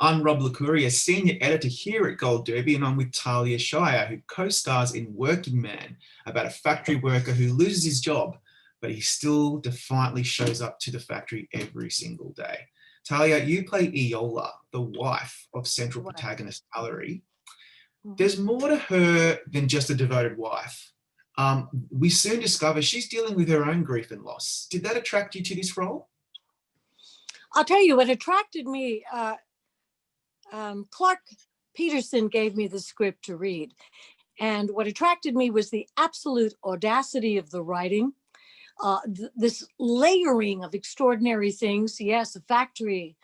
I'm Rob Licuria, Senior Editor here at Gold Derby, and I'm with Talia Shire, who co-stars in Working Man, about a factory worker who loses his job, but he still defiantly shows up to the factory every single day. Talia, you play Iola, the wife of central protagonist Allery. There's more to her than just a devoted wife. We soon discover she's dealing with her own grief and loss. Did that attract you to this role? I'll tell you what attracted me. Clark Peterson gave me the script to read. And what attracted me was the absolute audacity of the writing, this layering of extraordinary things. Yes, the factory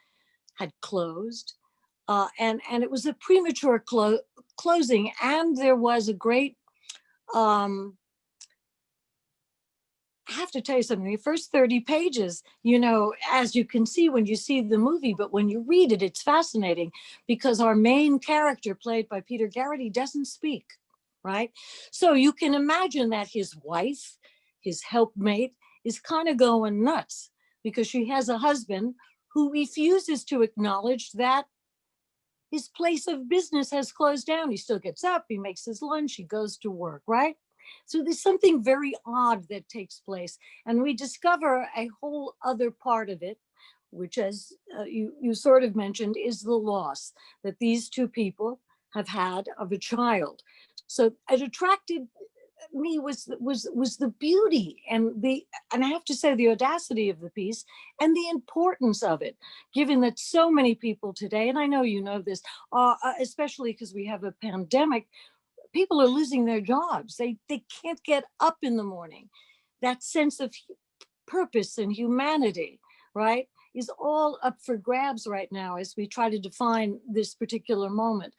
had closed, and it was a premature closing. And there was a great, I have to tell you something, the first 30 pages, as you can see when you see the movie, but when you read it, it's fascinating because our main character, played by Peter Gerety, doesn't speak, right? So you can imagine that his wife, his helpmate, is kind of going nuts because she has a husband who refuses to acknowledge that his place of business has closed down. He still gets up, he makes his lunch, he goes to work, right? So there's something very odd that takes place. And we discover a whole other part of it, which, as you sort of mentioned, is the loss that these two people have had of a child. So it attracted me was the beauty and I have to say the audacity of the piece and the importance of it, given that so many people today, and I know you know this, especially because we have a pandemic, people are losing their jobs. They can't get up in the morning. That sense of purpose and humanity, right, is all up for grabs right now as we try to define this particular moment.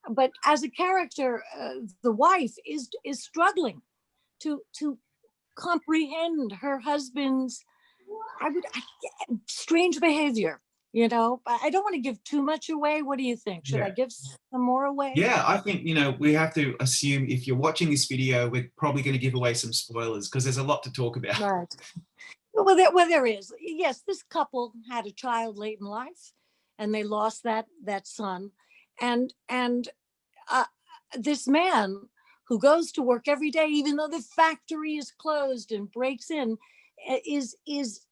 But as a character, the wife is struggling to comprehend her husband's strange behavior. I don't want to give too much away. What do you think? Should I give some more away? Yeah, I think, we have to assume if you're watching this video, we're probably going to give away some spoilers because there's a lot to talk about. Right. Well, there is. Yes, this couple had a child late in life and they lost that son. And this man who goes to work every day, even though the factory is closed, and breaks in, is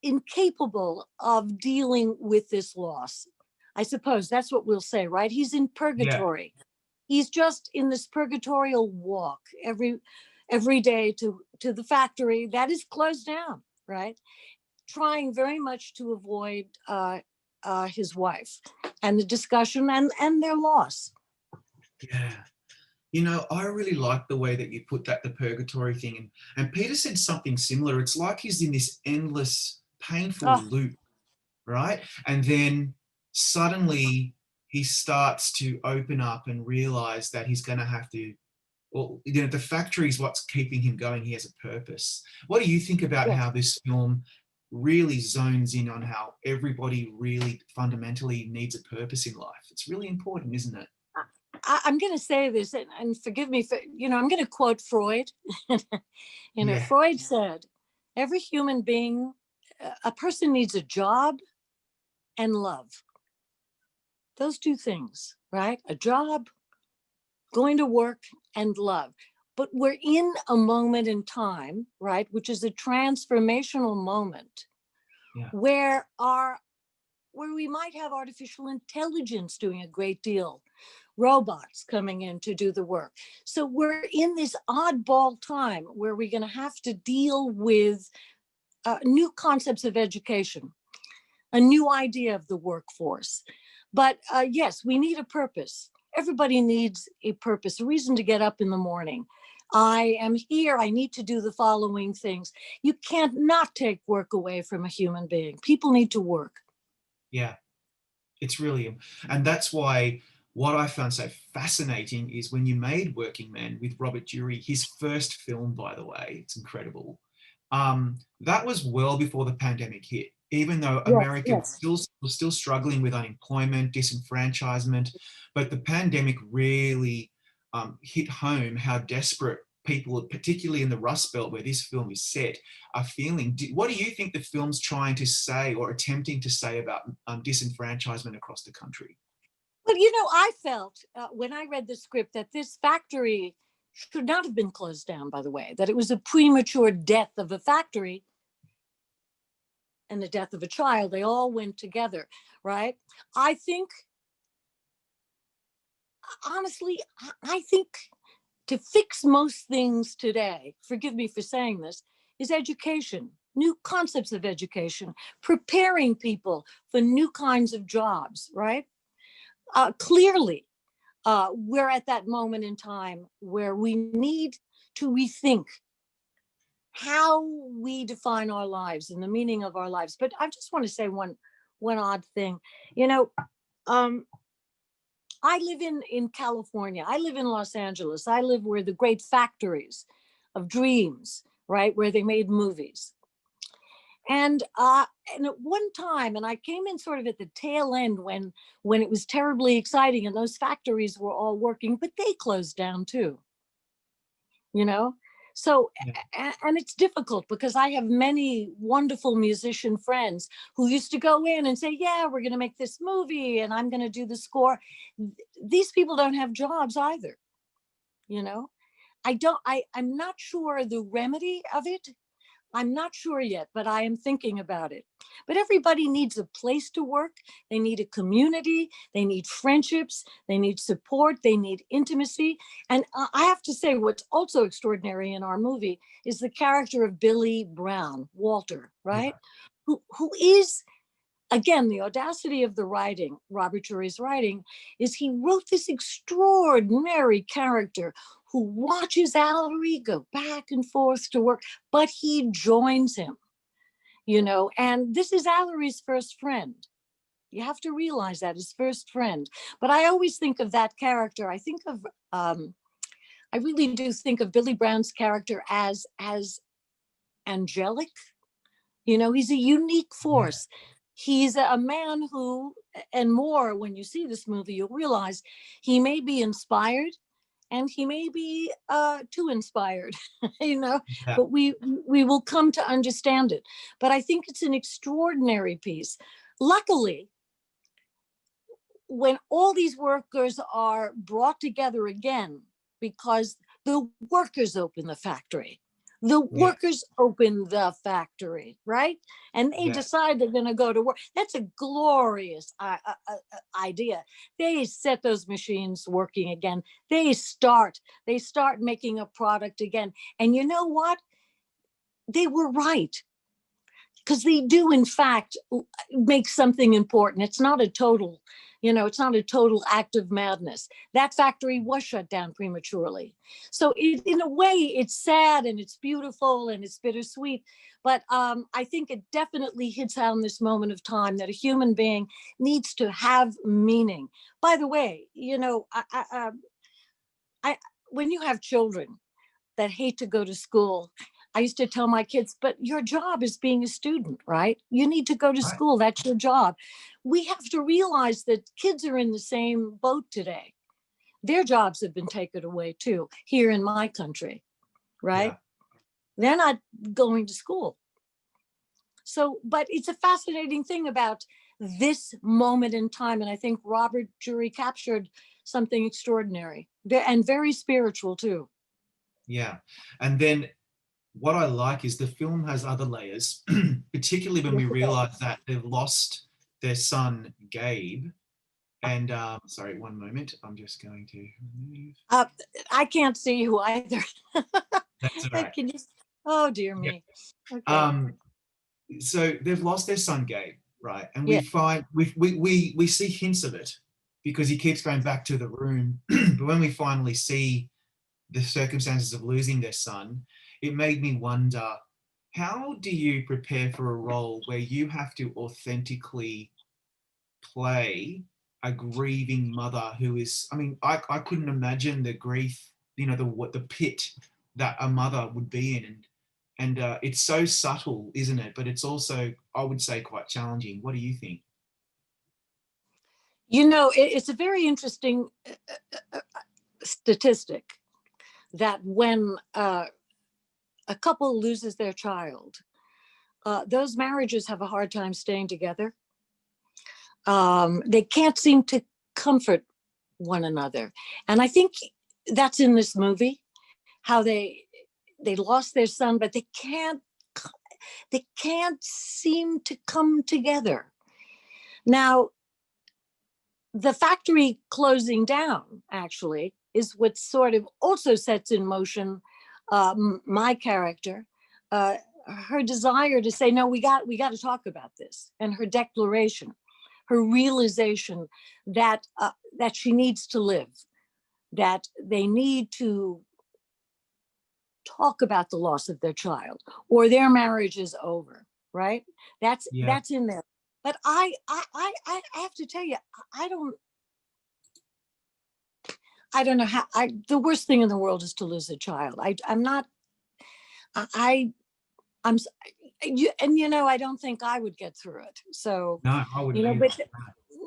incapable of dealing with this loss. I suppose that's what we'll say, right? He's in purgatory. Yeah. He's just in this purgatorial walk every day to the factory that is closed down, right? Trying very much to avoid his wife and the discussion and their loss. Yeah. I really like the way that you put that, the purgatory thing. And Peter said something similar. It's like he's in this endless, painful loop, right? And then suddenly he starts to open up and realize that he's going to have to, the factory is what's keeping him going. He has a purpose. What do you think about how this film really zones in on how everybody really fundamentally needs a purpose in life? It's really important, isn't it? I'm going to say this, and forgive me for, I'm going to quote Freud. Freud said, every human being, a person needs a job and love. Those two things, right? A job, going to work, and love. But we're in a moment in time, right, which is a transformational moment where we might have artificial intelligence doing a great deal, robots coming in to do the work. So we're in this oddball time where we're going to have to deal with new concepts of education, a new idea of the workforce. But yes, we need a purpose. Everybody needs a purpose, a reason to get up in the morning. I am here. I need to do the following things. You can't not take work away from a human being. People need to work. Yeah, it's really, and that's why what I found so fascinating is when you made Working Man with Robert Jury, his first film, by the way, it's incredible. That was well before the pandemic hit, even though America was still struggling with unemployment, disenfranchisement, but the pandemic really hit home how desperate people, particularly in the Rust Belt where this film is set, are feeling. What do you think the film's trying to say or attempting to say about disenfranchisement across the country? Well, I felt when I read the script that this factory should not have been closed down, by the way, that it was a premature death of a factory and the death of a child. They all went together, right? I think, honestly, I think to fix most things today, forgive me for saying this, is education, new concepts of education, preparing people for new kinds of jobs, right? Clearly, we're at that moment in time where we need to rethink how we define our lives and the meaning of our lives. But I just want to say one odd thing. You know, um, I live in California. I live in Los Angeles. I live where the great factories of dreams, right, where they made movies. And at one time, and I came in sort of at the tail end when it was terribly exciting, and those factories were all working, but they closed down too. You know, so Yeah. and it's difficult because I have many wonderful musician friends who used to go in and say, yeah, we're going to make this movie and I'm going to do the score. These people don't have jobs either. you know I'm not sure the remedy of it. I'm not sure yet, but I am thinking about it. But everybody needs a place to work. They need a community. They need friendships. They need support. They need intimacy. And I have to say, what's also extraordinary in our movie is the character of Billy Brown, Walter, right? Yeah. Who is, again, the audacity of the writing, Robert Jury's writing, is he wrote this extraordinary character who watches Allery go back and forth to work, but he joins him, and this is Allery's first friend. You have to realize that, his first friend. But I always think of that character. I really do think of Billy Brown's character as angelic. He's a unique Yeah. force. He's a man who, and more when you see this movie, you'll realize he may be inspired and he may be too inspired, Yeah. but we will come to understand it. But I think it's an extraordinary piece. Luckily, when all these workers are brought together again, because the workers open the factory, the Yeah. workers open the factory, right? And they Yeah. decide they're going to go to work. That's a glorious idea. They set those machines working again. They start making a product again. And you know what? They were right, because they do in fact make something important. It's not a total act of madness. That factory was shut down prematurely. So in a way, it's sad and it's beautiful and it's bittersweet. But I think it definitely hits on this moment of time that a human being needs to have meaning. By the way, I when you have children that hate to go to school, I used to tell my kids, but your job is being a student, right? You need to go to Right. school. That's your job. We have to realize that kids are in the same boat today. Their jobs have been taken away too, here in my country, right? Yeah. They're not going to school. So, but it's a fascinating thing about this moment in time. And I think Robert Jury captured something extraordinary and very spiritual too. Yeah. And then what I like is the film has other layers, particularly when Yes, we it does. realize that they've lost their son, Gabe. And sorry, one moment. I'm just going to remove. Uh, I can't see you either. That's all right. Can you? Oh dear Yeah. me. Okay. Um, so they've lost their son, Gabe, right? And we Yeah. find we see hints of it because he keeps going back to the room. But when we finally see the circumstances of losing their son, it made me wonder, how do you prepare for a role where you have to authentically play a grieving mother who is, I mean, I couldn't imagine the grief, the pit that a mother would be in. And it's so subtle, isn't it? But it's also, I would say, quite challenging. What do you think? It's a very interesting statistic that when a couple loses their child, those marriages have a hard time staying together. They can't seem to comfort one another. And I think that's in this movie, how they lost their son, but they can't seem to come together. Now, the factory closing down actually is what sort of also sets in motion my character, her desire to say, no, we got to talk about this, and her declaration, her realization that that she needs to live, that they need to talk about the loss of their child, or their marriage is over, right? That's in there. But I have to tell you, I don't know how. The worst thing in the world is to lose a child. I'm not. I'm. I don't think I would get through it. So No, I wouldn't but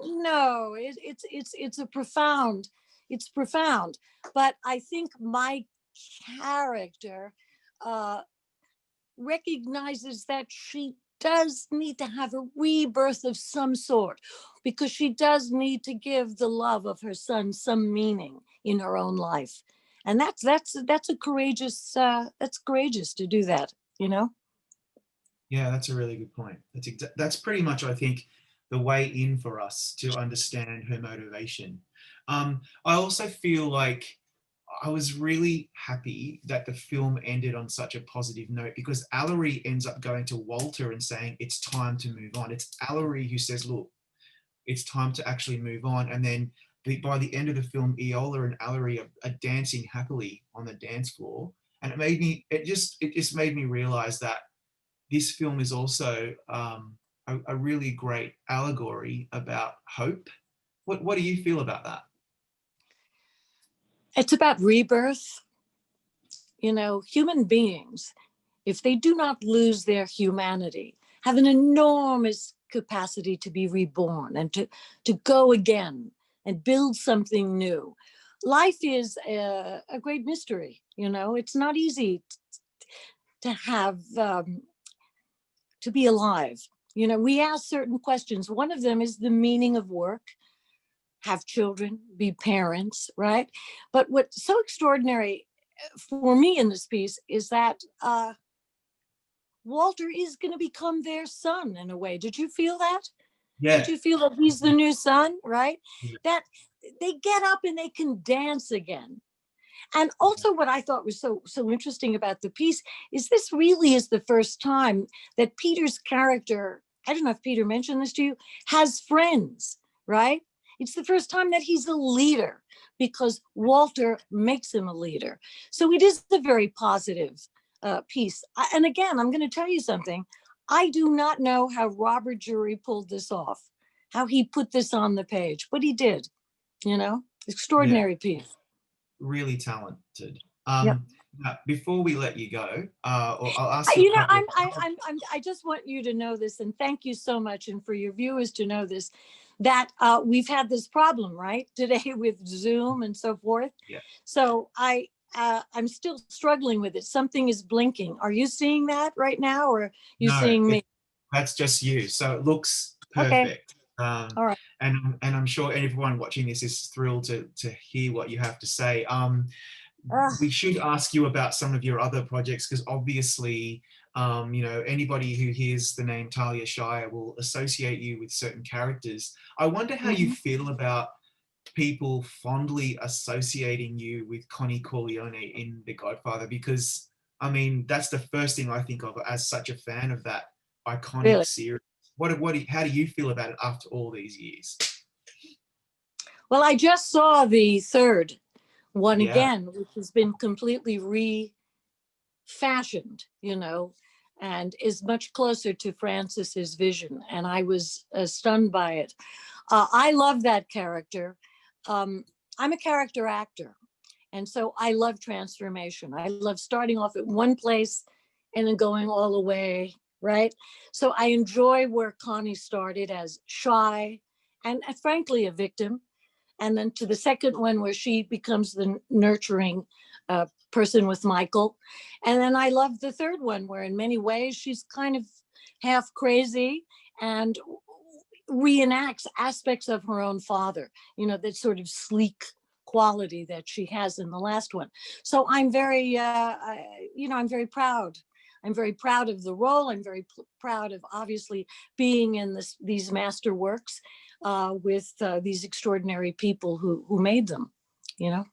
no, it's a profound. It's profound. But I think my character recognizes that she does need to have a rebirth of some sort, because she does need to give the love of her son some meaning in her own life, and that's a courageous that's courageous to do that. Yeah, that's a really good point. That's pretty much, I think, the way in for us to understand her motivation. I also feel like I was really happy that the film ended on such a positive note, because Allery ends up going to Walter and saying, it's time to move on. It's Allery who says, look, it's time to actually move on. And then by the end of the film, Iola and Allery are dancing happily on the dance floor. And it just made me realize that this film is also a really great allegory about hope. What do you feel about that? It's about rebirth. Human beings, if they do not lose their humanity, have an enormous capacity to be reborn and to go again and build something new. Life is a great mystery. It's not easy to have to be alive. We ask certain questions. One of them is the meaning of work, have children, be parents, right? But what's so extraordinary for me in this piece is that Walter is going to become their son in a way. Did you feel that? Yeah. Did you feel that he's the new son, right? Yeah. That they get up and they can dance again. And also what I thought was so interesting about the piece is this really is the first time that Peter's character, I don't know if Peter mentioned this to you, has friends, right? It's the first time that he's a leader, because Walter makes him a leader. So it is a very positive piece. And again, I'm going to tell you something. I do not know how Robert Jury pulled this off, how he put this on the page, but he did. Extraordinary piece. Really talented. Yep. Now, before we let you go, or I'll ask you. I just want you to know this, and thank you so much, and for your viewers to know this, that we've had this problem right today with Zoom and so forth. Yeah. So I'm still struggling with it. Something is blinking. Are you seeing that right now, or are you seeing me? That's just you. So it looks perfect. Okay. All right. And I'm sure everyone watching this is thrilled to hear what you have to say. We should ask you about some of your other projects, because obviously, anybody who hears the name Talia Shire will associate you with certain characters. I wonder how you feel about people fondly associating you with Connie Corleone in The Godfather, because that's the first thing I think of as such a fan of that iconic series. How do you feel about it after all these years? Well, I just saw the third one again, which has been completely refashioned, and is much closer to Francis's vision. And I was stunned by it. I love that character. I'm a character actor. And so I love transformation. I love starting off at one place and then going all the way, right? So I enjoy where Connie started as shy and frankly, a victim. And then to the second one where she becomes the nurturing person with Michael. And then I love the third one where in many ways she's kind of half crazy. And reenacts aspects of her own father, you know, that sort of sleek quality that she has in the last one. So I'm very, I'm very proud. I'm very proud of the role. I'm very proud of obviously being in these master works with these extraordinary people who made them, you know?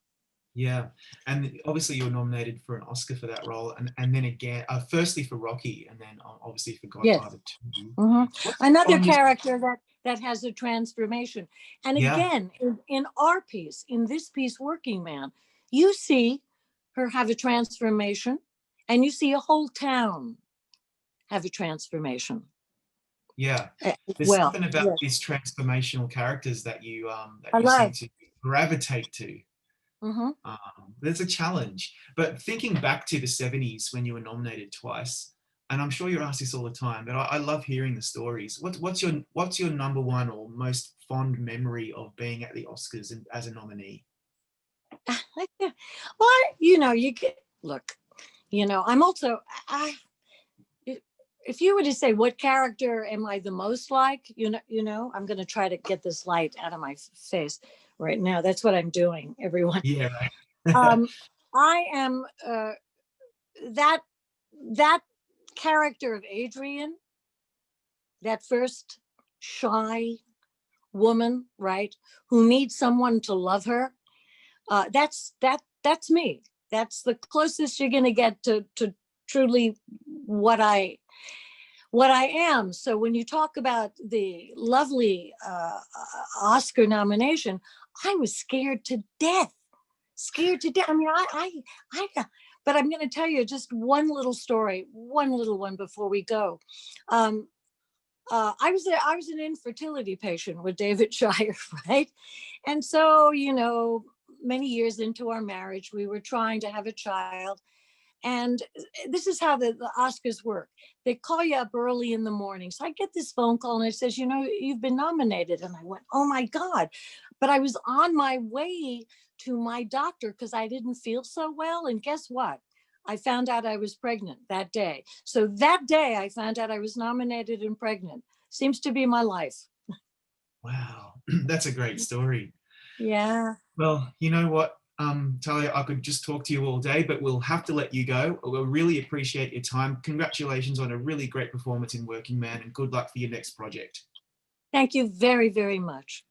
Yeah, and obviously you were nominated for an Oscar for that role, and then again, firstly for Rocky, and then obviously for Yes. Godfather 2. What's Another on this? character that has a transformation. And Yeah, again, in our piece, in this piece, Working Man, you see her have a transformation, and you see a whole town have a transformation. yeah. There's Well, something about yes, these transformational characters that I you seem love. to gravitate to. Mm-hmm. There's a challenge. But thinking back to the 70s when you were nominated twice, and I'm sure you're asked this all the time, but I love hearing the stories. What's your number one or most fond memory of being at the Oscars as a nominee? Well, you get, look, I'm also, I, if you were to say what character am I the most like, I'm going to try to get this light out of my face right now. That's what I'm doing, everyone. Yeah, right. I am that that character of Adrian, that first shy woman, right, who needs someone to love her. That's me. That's the closest you're going to get to truly what I am. So when you talk about the lovely Oscar nomination, I was scared to death. Scared to death. I mean, but I'm going to tell you just one little story, one little one before we go. I was an infertility patient with David Shire, right? And so, many years into our marriage, we were trying to have a child. And this is how the Oscars work. They call you up early in the morning. So I get this phone call and it says, you've been nominated. And I went, oh my God. But I was on my way to my doctor because I didn't feel so well. And guess what? I found out I was pregnant that day. So that day I found out I was nominated and pregnant. Seems to be my life. Wow, that's a great story. Yeah. Well, you know what, Talia, I could just talk to you all day, but we'll have to let you go. We'll really appreciate your time. Congratulations on a really great performance in Working Man, and good luck for your next project. Thank you very, very much.